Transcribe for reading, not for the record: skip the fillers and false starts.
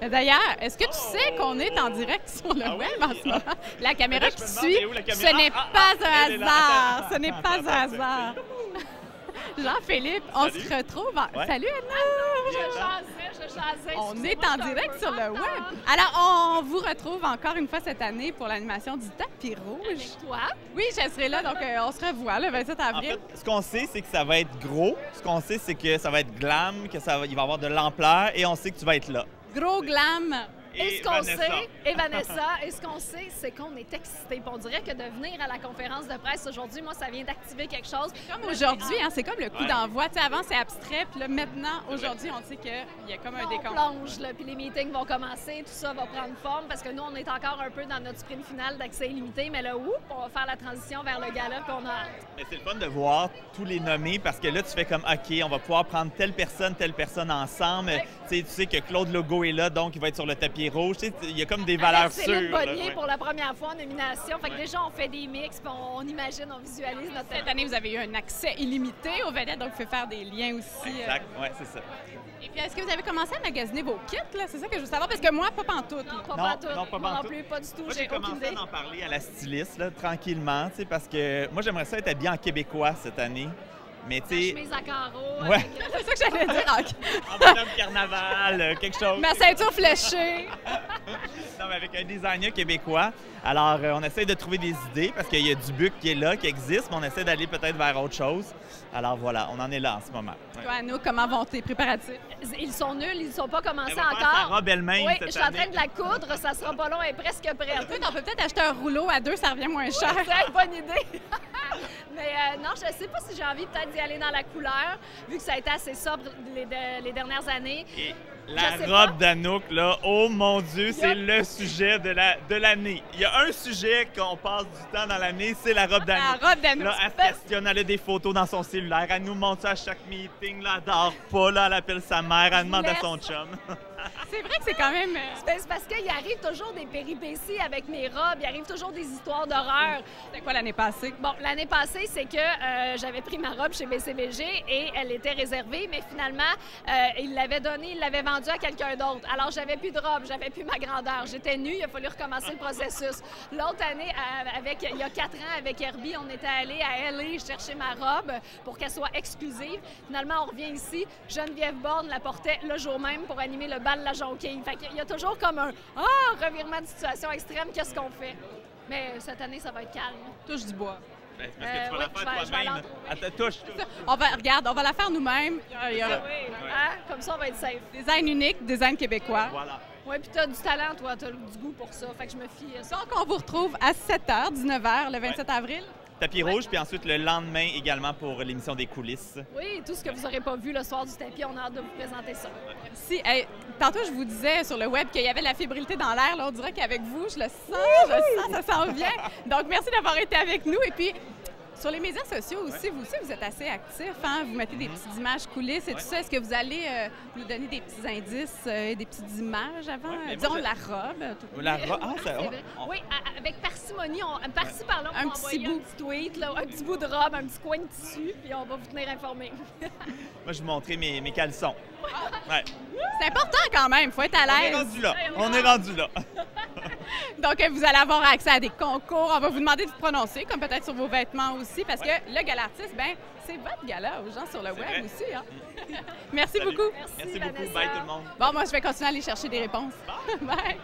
D'ailleurs, est-ce que tu sais qu'on est en direct sur le web en ce moment? La caméra qui suit, ce n'est pas un hasard. Ce n'est pas un hasard. Jean-Philippe, on se retrouve. Salut Anna! Je jasais. On est en direct sur le web. Alors, on vous retrouve encore une fois cette année pour l'animation du tapis rouge. Avec toi? Oui, je serai là, donc on se revoit le 27 avril. En fait, ce qu'on sait, c'est que ça va être gros. Ce qu'on sait, c'est que ça va être glam, qu'il va y avoir de l'ampleur et on sait que tu vas être là. Gros glam. Et ce qu'on sait, et Vanessa, et ce qu'on sait, c'est qu'on est excités. On dirait que de venir à la conférence de presse aujourd'hui, moi, ça vient d'activer quelque chose. Comme aujourd'hui, hein, c'est comme le coup d'envoi. Tu sais, avant, c'est abstrait, puis là, maintenant, aujourd'hui, on sait qu'il y a comme un décompte. On plonge, là, puis les meetings vont commencer, tout ça va prendre forme, parce que nous, on est encore un peu dans notre sprint final d'accès illimité, mais là, on va faire la transition vers le gala, puis on a hâte. Mais c'est le fun de voir tous les nommés, parce que là, tu fais comme, OK, on va pouvoir prendre telle personne ensemble. Ouais. Tu sais que Claude Legault est là, donc il va être sur le tapis rouge. Il y a comme des valeurs sûres. Céline Bonnier pour la première fois en nomination. Fait que déjà, on fait des mix, puis on imagine, on visualise notre... Cette année, vous avez eu un accès illimité aux vedettes, donc vous pouvez faire des liens aussi. Exact, oui, c'est ça. Et puis, est-ce que vous avez commencé à magasiner vos kits, là? C'est ça que je veux savoir, parce que moi, pas pantoute. Non, pas pantoute. Non, pas moi non plus, pas du tout. Moi, j'ai commencé à en parler à la styliste, là, tranquillement, parce que moi, j'aimerais ça être habillée en québécois cette année. Mais tu sais. Chemise à carreaux. Ouais. C'est ça que j'allais dire. En madame carnaval, quelque chose. Ma ceinture fléchée. Non, mais avec un designer québécois. Alors, on essaie de trouver des idées parce qu'il y a du BUC qui est là, qui existe, mais on essaie d'aller peut-être vers autre chose. Alors voilà, on en est là en ce moment. Ouais. Toi, Anouk, comment vont tes préparatifs? Ils sont nuls, ils ne sont pas commencés elle va encore. Faire sa robe elle-même. Oui, je suis en train de la coudre, ça sera pas long, elle est presque prête. Écoute, on peut peut-être acheter un rouleau à 2, ça revient moins cher. C'est une bonne idée. Mais non, je ne sais pas si j'ai envie peut-être d'y aller dans la couleur, vu que ça a été assez sobre les dernières années. Et la robe d'Anouk, là, oh mon Dieu, c'est le sujet de l'année. Il y a un sujet qu'on passe du temps dans l'année, c'est la robe d'Anouk. La robe d'Anouk. Là, elle se questionne, elle a des photos dans son cellulaire, elle nous montre ça à chaque meeting, là, elle dort pas, là, elle appelle sa mère, elle demande à son chum. C'est vrai que c'est quand même... C'est parce qu'il arrive toujours des péripéties avec mes robes, il arrive toujours des histoires d'horreur. C'était quoi l'année passée? Bon, l'année passée, c'est que j'avais pris ma robe chez BCBG et elle était réservée, mais finalement, il l'avait donnée, il l'avait vendue à quelqu'un d'autre. Alors, j'avais plus de robe, j'avais plus ma grandeur. J'étais nue, il a fallu recommencer le processus. L'autre année, il y a 4 ans, avec Herbie, on était allé à LA chercher ma robe pour qu'elle soit exclusive. Finalement, on revient ici. Geneviève Borne la portait le jour même pour animer le bal de la Jonquille. Fait qu'il y a toujours comme un revirement de situation extrême, qu'est-ce qu'on fait? Mais cette année, ça va être calme. Touche du bois. Ben, parce que tu vas la faire toi-même. Elle te touche. Regarde, on va la faire nous-mêmes. Comme ça, on va être safe. Design unique, design québécois. Voilà. Oui, puis tu as du talent, toi, tu as du goût pour ça. Fait que je me fie à ça. Donc, on vous retrouve à 7h, 19h, le 27 avril. Tapis rouge, puis ensuite le lendemain également pour l'émission des coulisses. Oui, tout ce que vous n'aurez pas vu le soir du tapis, on a hâte de vous présenter ça. Merci. Hey, tantôt, je vous disais sur le web qu'il y avait de la fébrilité dans l'air. Là, on dirait qu'avec vous, je le sens, ça s'en vient. Donc, merci d'avoir été avec nous. Et puis, sur les médias sociaux aussi, vous êtes assez actifs. Hein? Vous mettez des petites images coulisses et tout ça. Est-ce que vous allez nous donner des petits indices, des petites images avant? Disons la robe. La robe, oui, avec parcimonie, par-ci par-là, un petit bout. Un petit tweet, là, un petit bout de robe, un petit coin de tissu, puis on va vous tenir informés. Moi, je vais vous montrer mes caleçons. Ouais. C'est important quand même, il faut être à l'aise. On est rendu là. Donc, vous allez avoir accès à des concours. On va vous demander de vous prononcer, comme peut-être sur vos vêtements aussi, parce que le gala artiste, c'est votre gala aux gens sur le web aussi. Hein? Merci beaucoup. Merci beaucoup. Bye tout le monde. Bon, moi, je vais continuer à aller chercher des réponses. Bye.